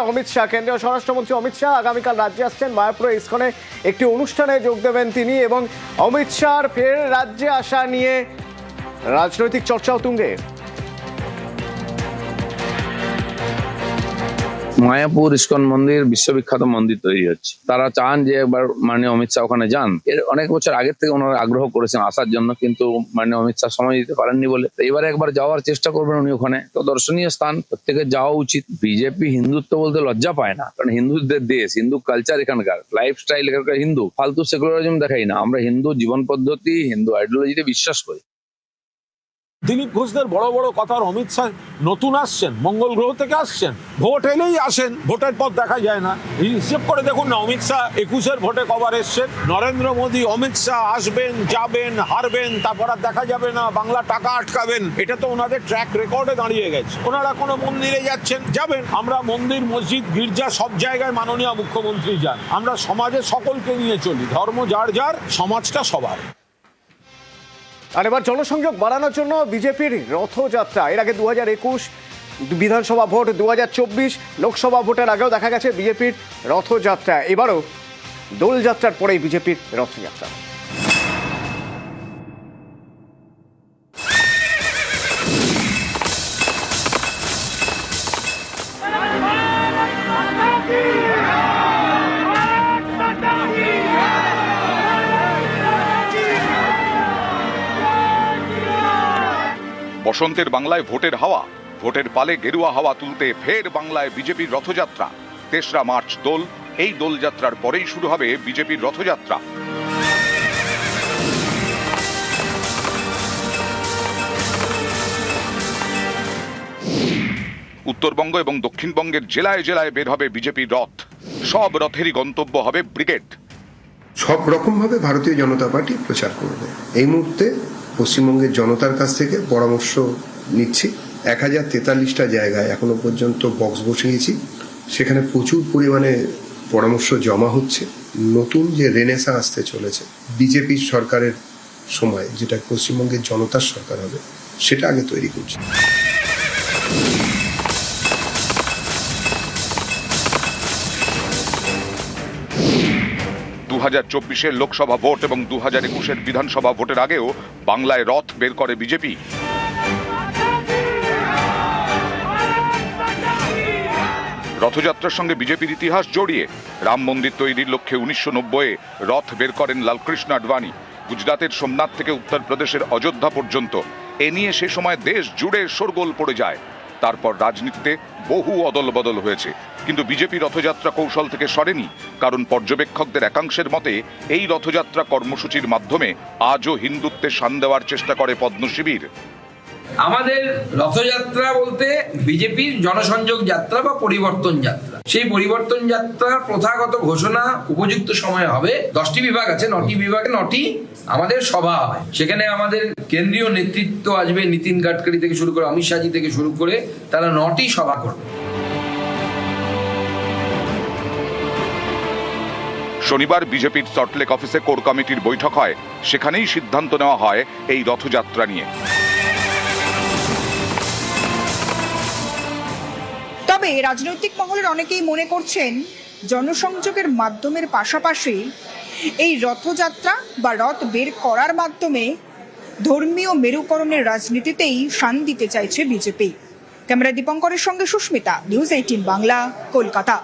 অমিত শাহ, কেন্দ্রীয় স্বরাষ্ট্রমন্ত্রী অমিত শাহ আগামীকাল রাজ্যে আসছেন। মায়াপুরে ইসকনে একটি অনুষ্ঠানে যোগ দেবেন তিনি এবং অমিত শাহর ফের রাজ্যে আসা নিয়ে রাজনৈতিক চর্চাও তুঙ্গে। মায়াপুর ইসকন মন্দির বিশ্ববিখ্যাত মন্দির তৈরি হচ্ছে। তারা চান যে একবার মাননীয় অমিত শাহ ওখানে যান। এর অনেক বছর আগের থেকে ওনারা আগ্রহ করেছেন আসার জন্য, কিন্তু মাননীয় অমিত শাহ সময় দিতে পারেননি বলে এবারে একবার যাওয়ার চেষ্টা করবেন উনি ওখানে। তো দর্শনীয় স্থান, প্রত্যেকের যাওয়া উচিত। বিজেপি হিন্দুত্ব বলতে লজ্জা পায় না, কারণ হিন্দুদের দেশ, হিন্দু কালচার এখানকার, লাইফস্টাইল এখানকার হিন্দু। ফালতু সেকুলারিজম দেখাই না, আমরা হিন্দু জীবন পদ্ধতি, হিন্দু আইডিওলজিতে বিশ্বাস করি। দিলীপ ঘোষদের বড় বড় কথার অমিত শাহ নতুন আসছেন, মঙ্গল গ্রহ থেকে আসছেন, ভোট এলেই আসেন, ভোটের পর দেখা যায় না। হিসেব করে দেখুন না, অমিত শাহ 21-এর ভোটে কবার এসছেন। নরেন্দ্র মোদী অমিত শাহ আসবেন, যাবেন, হারবেন, তারপর আর দেখা যাবে না, বাংলা টাকা আটকাবেন। এটা তো ওনাদের ট্র্যাক রেকর্ডে দাঁড়িয়ে গেছে। ওনারা কোনো মন্দিরে যাচ্ছেন, যাবেন। আমরা মন্দির, মসজিদ, গির্জা সব জায়গায় মাননীয় মুখ্যমন্ত্রী যান। আমরা সমাজে সকলকে নিয়ে চলি, ধর্ম যার যার, সমাজটা সবার। আর এবার জনসংযোগ বাড়ানোর জন্য বিজেপির রথযাত্রা। এর আগে 2021 বিধানসভা ভোট, 2024 লোকসভা ভোটের আগেও দেখা গেছে বিজেপির রথযাত্রা। এবারও দোলযাত্রার পরেই বিজেপির রথযাত্রা। বসন্তের বাংলায় ভোটের হাওয়া, ভোটের পালে গেরুয়া হাওয়া তুলতে ফের বাংলায় বিজেপির রথযাত্রা। 3রা মার্চ দোল, এই দোলযাত্রার পরেই শুরু হবে বিজেপির রথযাত্রা। উত্তরবঙ্গ এবং দক্ষিণবঙ্গের জেলায় জেলায় বের হবে বিজেপির রথ। সব রথেরই গন্তব্য হবে ব্রিগেড। সব রকম ভাবে ভারতীয় জনতা পার্টি প্রচার করবে। এই মুহূর্তে পশ্চিমবঙ্গের জনতার কাছ থেকে পরামর্শ নিচ্ছি। 1043টা জায়গায় এখনো পর্যন্ত বক্স বসিয়েছি, সেখানে প্রচুর পরিমাণে পরামর্শ জমা হচ্ছে। নতুন যে রেনেসা আসতে চলেছে বিজেপির সরকারের সময়, যেটা পশ্চিমবঙ্গের জনতার সরকার হবে, সেটা আগে তৈরি করছি। 2024-এর লোকসভা ভোট এবং 2021-এর বিধানসভা ভোটের আগেও বাংলায় রথ বের করে বিজেপি। রথযাত্রার সঙ্গে বিজেপির ইতিহাস জড়িয়ে। রাম মন্দির তৈরির লক্ষ্যে 1990-এ রথ বের করেন লালকৃষ্ণ আডবাণী। গুজরাটের সোমনাথ থেকে উত্তরপ্রদেশের অযোধ্যা পর্যন্ত এ নিয়ে সে সময় দেশ জুড়ে শোরগোল পড়ে যায়। তারপর রাজনীতিতে বহু অদল বদল হয়েছে, কিন্তু বিজেপি রথযাত্রা কৌশল থেকে সরেনি। কারণ পর্যবেক্ষকদের একাংশের মতে এই রথযাত্রা কর্মসূচির মাধ্যমে আজও হিন্দুত্বের শান দেওয়ার চেষ্টা করে পদ্মশিবির। আমাদের রথযাত্রা বলতে বিজেপির জনসংযোগ যাত্রা বা পরিবর্তন যাত্রা। সেই পরিবর্তন যাত্রার প্রথাগত ঘোষণা উপযুক্ত সময়ে হবে। 10টি বিভাগ আছে, 9টি বিভাগে 9টি আমাদের সভা হবে। সেখানে আমাদের কেন্দ্রীয় নেতৃত্ব আসবে, নীতিন গাডকারি থেকে শুরু করে অমিত শাহজি থেকে শুরু করে, তারা 9টি সভা করবে। শনিবার বিজেপির সল্টলেক অফিসে কোর কমিটির বৈঠক হয়। সেখানেই সিদ্ধান্ত নেওয়া হয় এই রথযাত্রা নিয়ে। তবে রাজনৈতিক মহলের অনেকেই মনে করছেন, জনসংযোগের মাধ্যমের পাশাপাশি এই রথযাত্রা বা রথ বের করার মাধ্যমে ধর্মীয় মেরুকরণের রাজনীতিতেই শান দিতে চাইছে বিজেপি। ক্যামেরা দীপঙ্করের সঙ্গে সুস্মিতা, নিউজ 18 বাংলা, কলকাতা।